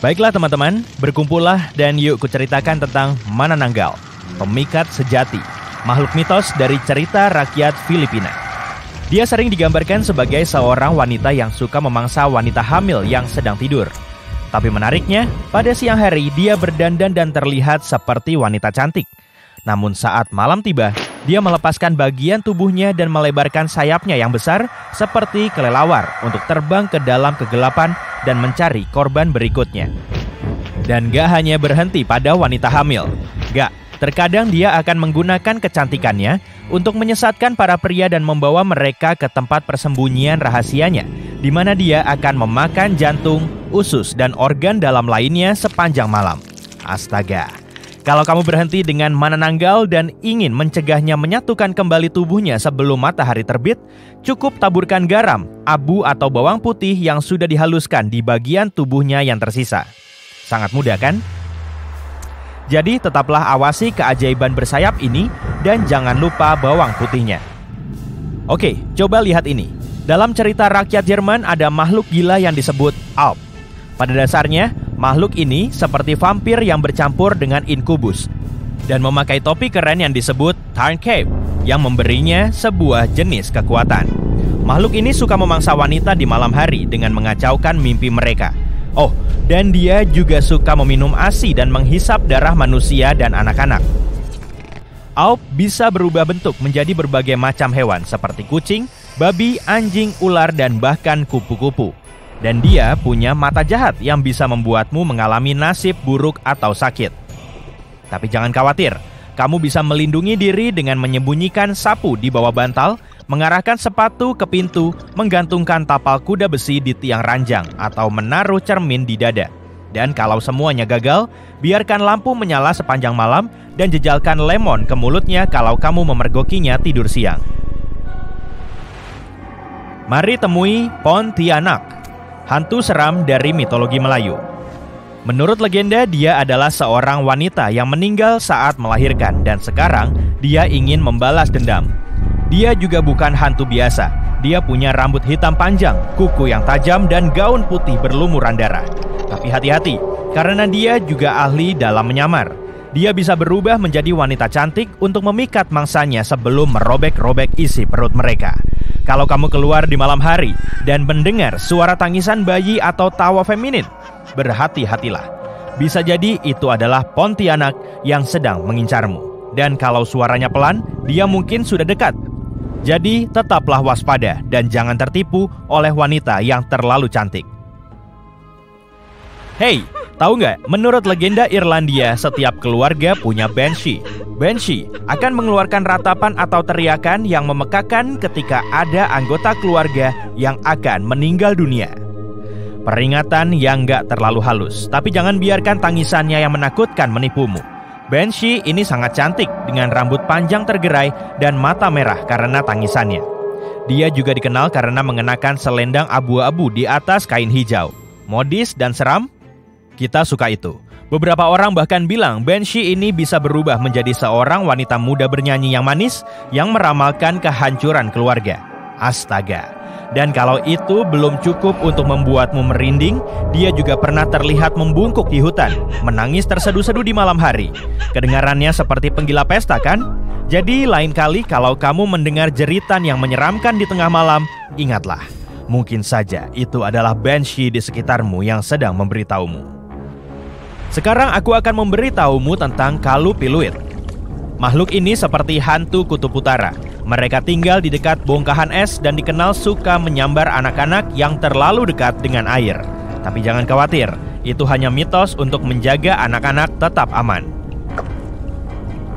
Baiklah teman-teman, berkumpullah dan yuk kuceritakan tentang Manananggal, pemikat sejati, makhluk mitos dari cerita rakyat Filipina. Dia sering digambarkan sebagai seorang wanita yang suka memangsa wanita hamil yang sedang tidur. Tapi menariknya, pada siang hari dia berdandan dan terlihat seperti wanita cantik. Namun saat malam tiba, dia melepaskan bagian tubuhnya dan melebarkan sayapnya yang besar seperti kelelawar untuk terbang ke dalam kegelapan dan mencari korban berikutnya. Dan gak hanya berhenti pada wanita hamil. Gak, terkadang dia akan menggunakan kecantikannya untuk menyesatkan para pria dan membawa mereka ke tempat persembunyian rahasianya, di mana dia akan memakan jantung, usus, dan organ dalam lainnya sepanjang malam. Astaga. Kalau kamu berhenti dengan Manananggal dan ingin mencegahnya menyatukan kembali tubuhnya sebelum matahari terbit, cukup taburkan garam, abu atau bawang putih yang sudah dihaluskan di bagian tubuhnya yang tersisa. Sangat mudah kan? Jadi tetaplah awasi keajaiban bersayap ini dan jangan lupa bawang putihnya. Oke, coba lihat ini. Dalam cerita rakyat Jerman ada makhluk gila yang disebut Alp. Pada dasarnya, makhluk ini seperti vampir yang bercampur dengan inkubus dan memakai topi keren yang disebut Tarncape yang memberinya sebuah jenis kekuatan. Makhluk ini suka memangsa wanita di malam hari dengan mengacaukan mimpi mereka. Oh, dan dia juga suka meminum ASI dan menghisap darah manusia dan anak-anak. Alp bisa berubah bentuk menjadi berbagai macam hewan seperti kucing, babi, anjing, ular, dan bahkan kupu-kupu. Dan dia punya mata jahat yang bisa membuatmu mengalami nasib buruk atau sakit. Tapi jangan khawatir, kamu bisa melindungi diri dengan menyembunyikan sapu di bawah bantal, mengarahkan sepatu ke pintu, menggantungkan tapal kuda besi di tiang ranjang, atau menaruh cermin di dada. Dan kalau semuanya gagal, biarkan lampu menyala sepanjang malam dan jejalkan lemon ke mulutnya kalau kamu memergokinya tidur siang. Mari temui Pontianak, hantu seram dari mitologi Melayu. Menurut legenda, dia adalah seorang wanita yang meninggal saat melahirkan dan sekarang dia ingin membalas dendam. Dia juga bukan hantu biasa. Dia punya rambut hitam panjang, kuku yang tajam, dan gaun putih berlumuran darah. Tapi hati-hati, karena dia juga ahli dalam menyamar. Dia bisa berubah menjadi wanita cantik untuk memikat mangsanya sebelum merobek-robek isi perut mereka. Kalau kamu keluar di malam hari dan mendengar suara tangisan bayi atau tawa feminin, berhati-hatilah. Bisa jadi itu adalah Pontianak yang sedang mengincarmu. Dan kalau suaranya pelan, dia mungkin sudah dekat. Jadi tetaplah waspada dan jangan tertipu oleh wanita yang terlalu cantik. Hey, tahu nggak? Menurut legenda Irlandia, setiap keluarga punya Banshee. Banshee akan mengeluarkan ratapan atau teriakan yang memekakan ketika ada anggota keluarga yang akan meninggal dunia. Peringatan yang nggak terlalu halus, tapi jangan biarkan tangisannya yang menakutkan menipumu. Banshee ini sangat cantik dengan rambut panjang tergerai dan mata merah karena tangisannya. Dia juga dikenal karena mengenakan selendang abu-abu di atas kain hijau. Modis dan seram? Kita suka itu. Beberapa orang bahkan bilang Banshee ini bisa berubah menjadi seorang wanita muda bernyanyi yang manis yang meramalkan kehancuran keluarga. Astaga. Dan kalau itu belum cukup untuk membuatmu merinding, dia juga pernah terlihat membungkuk di hutan, menangis terseduh-seduh di malam hari. Kedengarannya seperti penggila pesta kan? Jadi lain kali kalau kamu mendengar jeritan yang menyeramkan di tengah malam, ingatlah, mungkin saja itu adalah Banshee di sekitarmu yang sedang memberitahumu. Sekarang aku akan memberitahumu tentang Kalupiluit. Makhluk ini seperti hantu kutub utara. Mereka tinggal di dekat bongkahan es dan dikenal suka menyambar anak-anak yang terlalu dekat dengan air. Tapi jangan khawatir, itu hanya mitos untuk menjaga anak-anak tetap aman.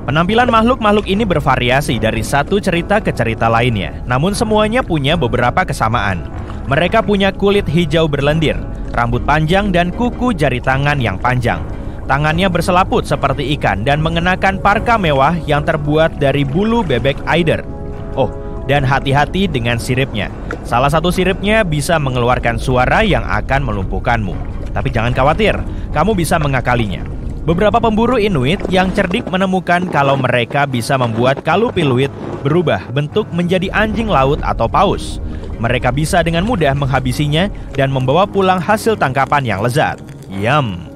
Penampilan makhluk-makhluk ini bervariasi dari satu cerita ke cerita lainnya, namun semuanya punya beberapa kesamaan. Mereka punya kulit hijau berlendir, rambut panjang dan kuku jari tangan yang panjang. Tangannya berselaput seperti ikan dan mengenakan parka mewah yang terbuat dari bulu bebek eider. Oh, dan hati-hati dengan siripnya. Salah satu siripnya bisa mengeluarkan suara yang akan melumpuhkanmu. Tapi jangan khawatir, kamu bisa mengakalinya. Beberapa pemburu Inuit yang cerdik menemukan kalau mereka bisa membuat Kalupiluit berubah bentuk menjadi anjing laut atau paus. Mereka bisa dengan mudah menghabisinya dan membawa pulang hasil tangkapan yang lezat. Yum.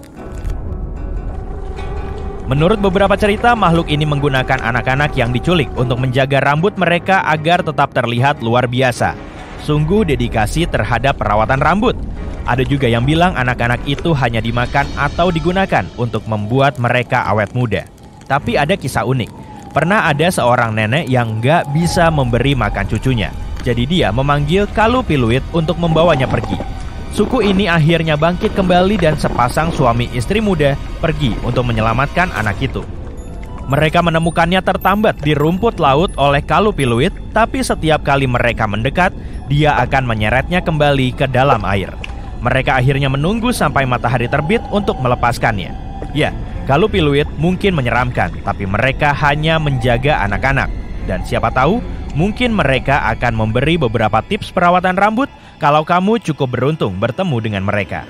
Menurut beberapa cerita, makhluk ini menggunakan anak-anak yang diculik untuk menjaga rambut mereka agar tetap terlihat luar biasa. Sungguh dedikasi terhadap perawatan rambut. Ada juga yang bilang anak-anak itu hanya dimakan atau digunakan untuk membuat mereka awet muda. Tapi ada kisah unik. Pernah ada seorang nenek yang nggak bisa memberi makan cucunya. Jadi dia memanggil Kalupiluit untuk membawanya pergi. Suku ini akhirnya bangkit kembali dan sepasang suami istri muda pergi untuk menyelamatkan anak itu. Mereka menemukannya tertambat di rumput laut oleh Kalupiluit, tapi setiap kali mereka mendekat, dia akan menyeretnya kembali ke dalam air. Mereka akhirnya menunggu sampai matahari terbit untuk melepaskannya. Ya, Kalupiluit mungkin menyeramkan, tapi mereka hanya menjaga anak-anak. Dan siapa tahu, mungkin mereka akan memberi beberapa tips perawatan rambut kalau kamu cukup beruntung bertemu dengan mereka.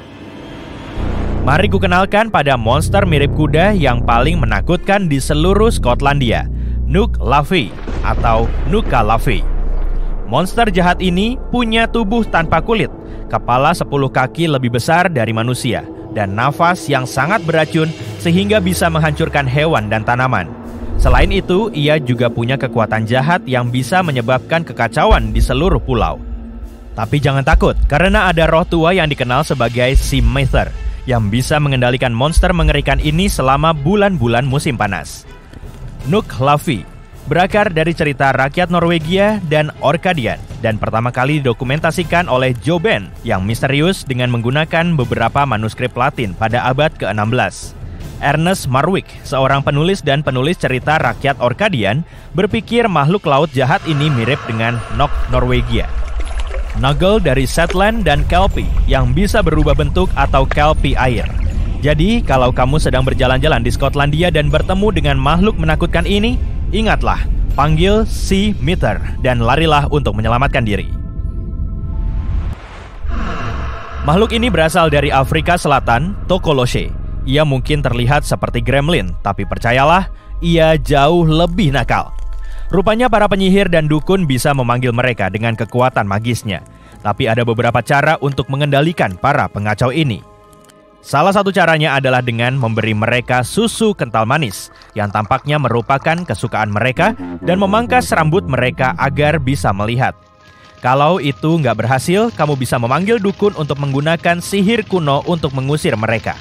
Mari kukenalkan pada monster mirip kuda yang paling menakutkan di seluruh Skotlandia, Nook Laffey atau Nuka Laffey. Monster jahat ini punya tubuh tanpa kulit, kepala 10 kaki lebih besar dari manusia, dan nafas yang sangat beracun sehingga bisa menghancurkan hewan dan tanaman. Selain itu, ia juga punya kekuatan jahat yang bisa menyebabkan kekacauan di seluruh pulau. Tapi jangan takut, karena ada roh tua yang dikenal sebagai Seameter yang bisa mengendalikan monster mengerikan ini selama bulan-bulan musim panas. Nook Laffey berakar dari cerita rakyat Norwegia dan Orkadian dan pertama kali didokumentasikan oleh Jo Ben yang misterius dengan menggunakan beberapa manuskrip Latin pada abad ke-16. Ernest Marwick, seorang penulis dan penulis cerita rakyat Orkadian, berpikir makhluk laut jahat ini mirip dengan Nok Norwegia. Nuggle dari Shetland dan Kelpie yang bisa berubah bentuk atau Kelpie air. Jadi, kalau kamu sedang berjalan-jalan di Skotlandia dan bertemu dengan makhluk menakutkan ini, ingatlah, panggil Seameter dan larilah untuk menyelamatkan diri. Makhluk ini berasal dari Afrika Selatan, Tokoloshe. Ia mungkin terlihat seperti gremlin, tapi percayalah, ia jauh lebih nakal. Rupanya para penyihir dan dukun bisa memanggil mereka dengan kekuatan magisnya. Tapi ada beberapa cara untuk mengendalikan para pengacau ini. Salah satu caranya adalah dengan memberi mereka susu kental manis, yang tampaknya merupakan kesukaan mereka, dan memangkas rambut mereka agar bisa melihat. Kalau itu nggak berhasil, kamu bisa memanggil dukun untuk menggunakan sihir kuno untuk mengusir mereka.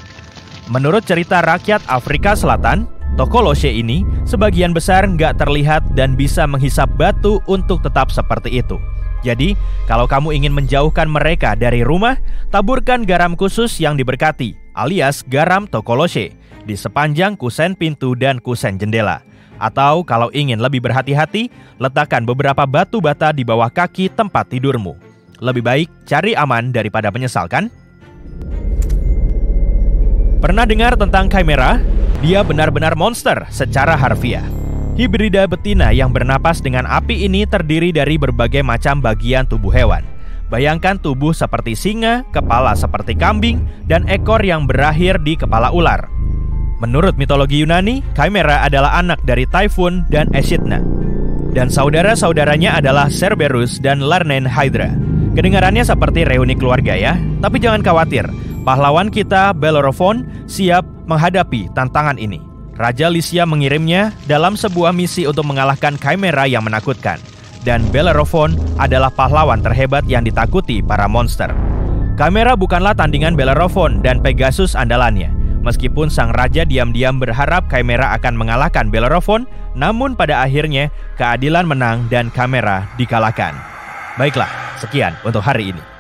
Menurut cerita rakyat Afrika Selatan, Tokoloshe ini sebagian besar nggak terlihat dan bisa menghisap batu untuk tetap seperti itu. Jadi, kalau kamu ingin menjauhkan mereka dari rumah, taburkan garam khusus yang diberkati, alias garam Tokoloshe, di sepanjang kusen pintu dan kusen jendela. Atau kalau ingin lebih berhati-hati, letakkan beberapa batu bata di bawah kaki tempat tidurmu. Lebih baik cari aman daripada menyesal, kan? Pernah dengar tentang Chimera? Dia benar-benar monster secara harfiah. Hibrida betina yang bernapas dengan api ini terdiri dari berbagai macam bagian tubuh hewan. Bayangkan tubuh seperti singa, kepala seperti kambing, dan ekor yang berakhir di kepala ular. Menurut mitologi Yunani, Chimera adalah anak dari Typhon dan Echidna. Dan saudara-saudaranya adalah Cerberus dan Lernen Hydra. Kedengarannya seperti reuni keluarga ya, tapi jangan khawatir. Pahlawan kita, Bellerophon, siap menghadapi tantangan ini. Raja Lycia mengirimnya dalam sebuah misi untuk mengalahkan Chimera yang menakutkan. Dan Bellerophon adalah pahlawan terhebat yang ditakuti para monster. Chimera bukanlah tandingan Bellerophon dan Pegasus andalannya. Meskipun sang raja diam-diam berharap Chimera akan mengalahkan Bellerophon, namun pada akhirnya keadilan menang dan Chimera dikalahkan. Baiklah, sekian untuk hari ini.